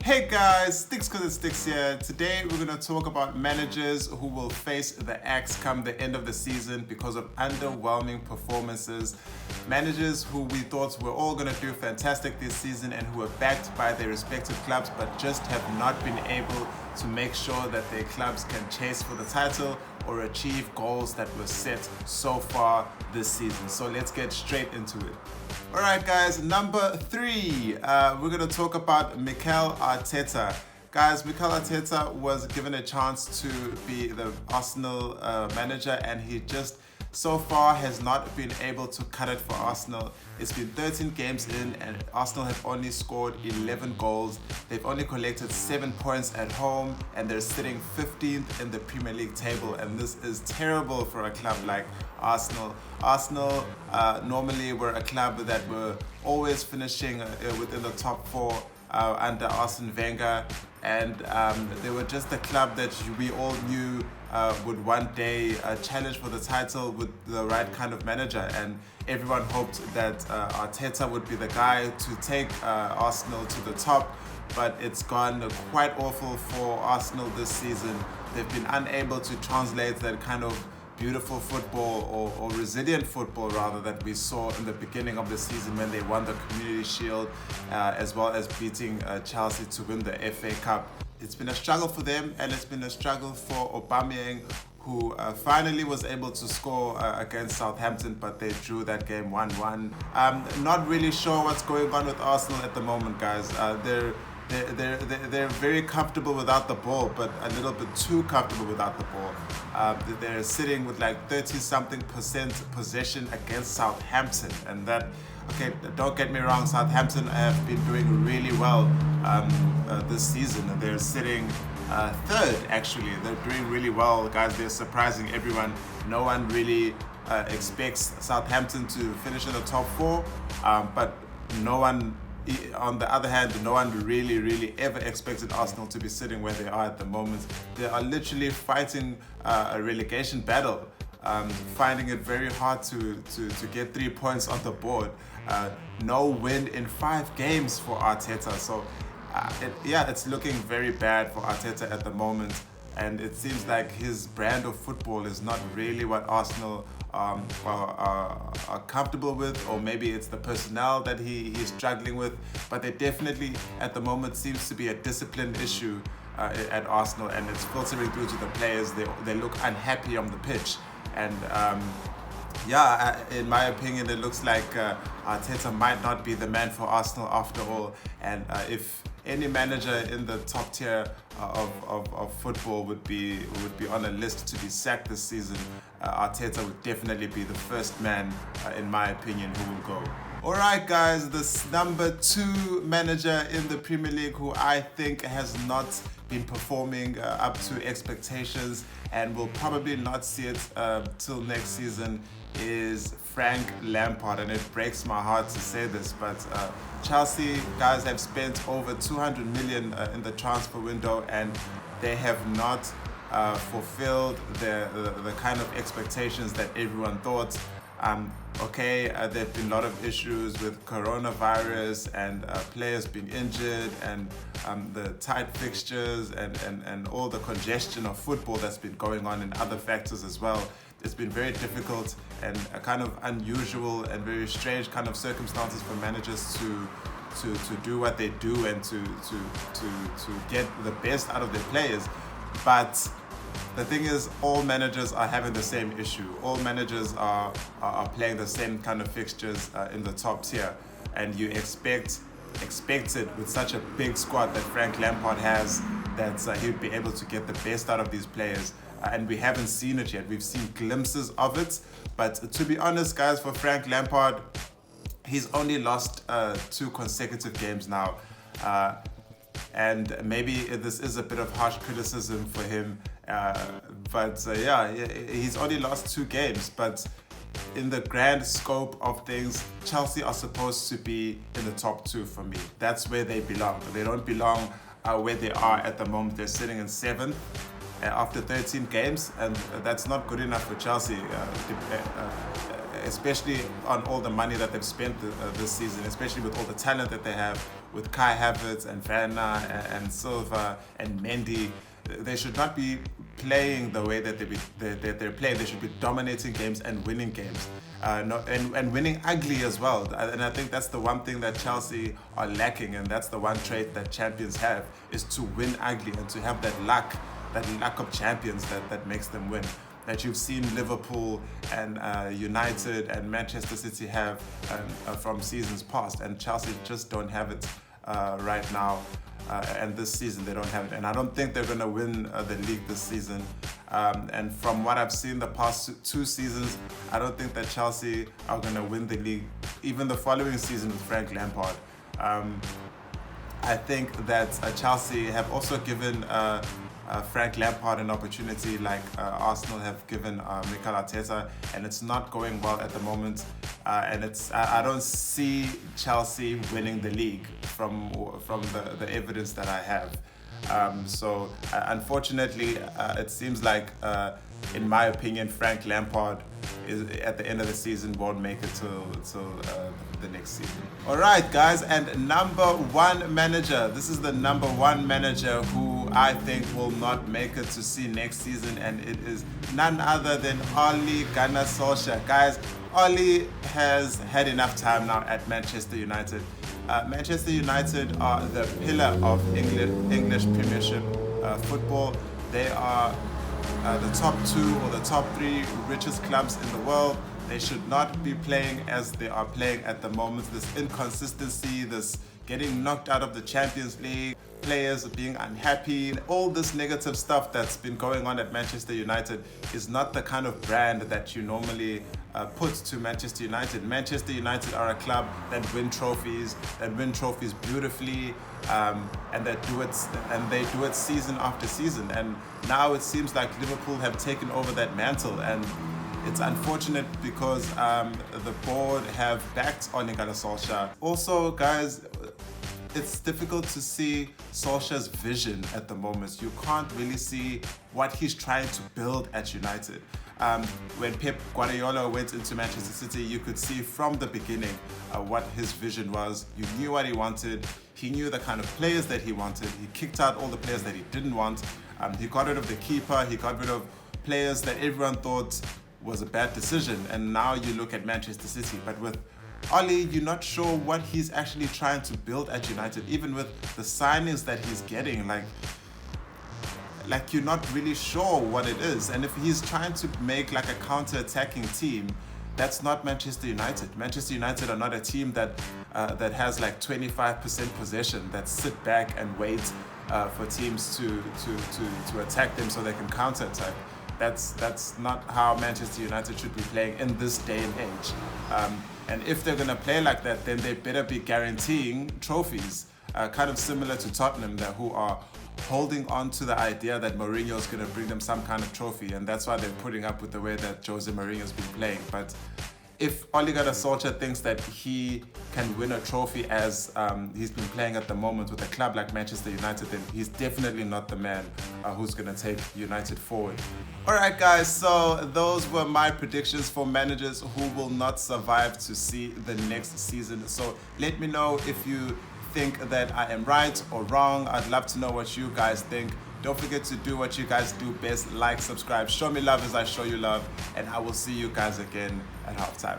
Hey guys, Sticks cause it sticks here. Today we're going to talk about managers who will face the axe come the end of the season because of underwhelming performances. Managers who we thought were all going to do fantastic this season and who were backed by their respective clubs but just have not been able to make sure that their clubs can chase for the title or achieve goals that were set so far this season. So let's get straight into it. Alright guys, number 3, we're going to talk about Mikel Arteta. Guys, Mikel Arteta was given a chance to be the Arsenal manager and he just so far has not been able to cut it for Arsenal. It's been 13 games in and Arsenal have only scored 11 goals. They've only collected 7 points at home and they're sitting 15th in the Premier League table, and this is terrible for a club like Arsenal. Arsenal normally were a club that were always finishing within the top 4 under Arsene Wenger, and they were just a club that we all knew would one day challenge for the title with the right kind of manager, and everyone hoped that Arteta would be the guy to take Arsenal to the top. But it's gone quite awful for Arsenal this season. They've been unable to translate that kind of beautiful football or resilient football rather that we saw in the beginning of the season when they won the Community Shield as well as beating Chelsea to win the FA Cup. It's been a struggle for them, and it's been a struggle for Aubameyang, who finally was able to score against Southampton, but they drew that game 1-1. Not really sure what's going on with Arsenal at the moment, guys. They're very comfortable without the ball, but a little bit too comfortable without the ball. They're sitting with like 30-something% possession against Southampton, and that, okay, don't get me wrong, Southampton have been doing really well this season. They're sitting third, actually. They're doing really well, guys. They're surprising everyone. No one really expects Southampton to finish in the top 4, but on the other hand, no one really ever expected Arsenal to be sitting where they are at the moment. They are literally fighting a relegation battle, finding it very hard to get 3 points on the board. No win in 5 games for Arteta. So it's looking very bad for Arteta at the moment. And it seems like his brand of football is not really what Arsenal are comfortable with, or maybe it's the personnel that he's struggling with. But there definitely at the moment seems to be a discipline issue at Arsenal, and it's filtering through to the players. They look unhappy on the pitch, and in my opinion, it looks like Arteta might not be the man for Arsenal after all. And if any manager in the top tier of football would be on a list to be sacked this season, Arteta would definitely be the first man, in my opinion, who will go. Alright guys, this number 2 manager in the Premier League who I think has not been performing up to expectations and will probably not see it till next season is Frank Lampard. And it breaks my heart to say this, but Chelsea, guys, have spent over 200 million in the transfer window, and they have not fulfilled the kind of expectations that everyone thought. There have been a lot of issues with coronavirus and players being injured, and the tight fixtures and all the congestion of football that's been going on, and other factors as well. It's been very difficult and a kind of unusual and very strange kind of circumstances for managers to do what they do and to get the best out of their players. But the thing is, all managers are having the same issue. All managers are playing the same kind of fixtures in the top tier, and you expect it with such a big squad that Frank Lampard has, that he'd be able to get the best out of these players. And we haven't seen it yet. We've seen glimpses of it. But to be honest, guys, for Frank Lampard, he's only lost 2 consecutive games now. And maybe this is a bit of harsh criticism for him. He's only lost 2 games. But in the grand scope of things, Chelsea are supposed to be in the top 2 for me. That's where they belong. They don't belong where they are at the moment. They're sitting in 7th. After 13 games, and that's not good enough for Chelsea. especially on all the money that they've spent this season, especially with all the talent that they have with Kai Havertz and Werner and Silva and Mendy. They should not be playing the way that they're playing. They should be dominating games and winning games, and winning ugly as well. And I think that's the one thing that Chelsea are lacking, and that's the one trait that champions have, is to win ugly and to have that luck of champions that makes them win. That you've seen Liverpool and United and Manchester City have from seasons past, and Chelsea just don't have it right now. And this season they don't have it, and I don't think they're going to win the league this season. And from what I've seen the past 2 seasons, I don't think that Chelsea are going to win the league, even the following season with Frank Lampard. I think that Chelsea have also given Frank Lampard an opportunity, like Arsenal have given Mikel Arteta, and it's not going well at the moment. And I don't see Chelsea winning the league from the evidence that I have. So unfortunately, it seems like, in my opinion, Frank Lampard is at the end of the season won't make it till the next season. All right, guys, and number 1 manager. This is the number 1 manager who I think will not make it to see next season, and it is none other than Ole Gunnar Solskjaer. Guys, Ole has had enough time now at Manchester United. Manchester United are the pillar of English Premiership football. They are the top 2 or the top 3 richest clubs in the world. They should not be playing as they are playing at the moment. This inconsistency, this getting knocked out of the Champions League, players being unhappy, all this negative stuff that's been going on at Manchester United is not the kind of brand that you normally put to Manchester United. Manchester United are a club that win trophies beautifully, and they do it season after season. And now it seems like Liverpool have taken over that mantle, and it's unfortunate because the board have backed Ole Gunnar Solskjaer. Also, guys, it's difficult to see Solskjaer's vision at the moment. You can't really see what he's trying to build at United. When Pep Guardiola went into Manchester City, you could see from the beginning what his vision was. You knew what he wanted. He knew the kind of players that he wanted. He kicked out all the players that he didn't want. He got rid of the keeper. He got rid of players that everyone thought was a bad decision. And now you look at Manchester City. But with Ole, you're not sure what he's actually trying to build at United. Even with the signings that he's getting, like you're not really sure what it is. And if he's trying to make like a counter-attacking team, that's not Manchester United. Manchester United are not a team that has like 25% possession, that sit back and wait for teams to attack them so they can counter-attack. That's not how Manchester United should be playing in this day and age. And if they're going to play like that, then they better be guaranteeing trophies, kind of similar to Tottenham, who are holding on to the idea that Mourinho is going to bring them some kind of trophy, and that's why they're putting up with the way that Jose Mourinho's been playing. But if Ole Gunnar Solskjaer thinks that he can win a trophy as he's been playing at the moment with a club like Manchester United, then he's definitely not the man who's going to take United forward. Alright guys, so those were my predictions for managers who will not survive to see the next season. So let me know if you think that I am right or wrong. I'd love to know what you guys think. Don't forget to do what you guys do best, like, subscribe, show me love as I show you love, and I will see you guys again at halftime.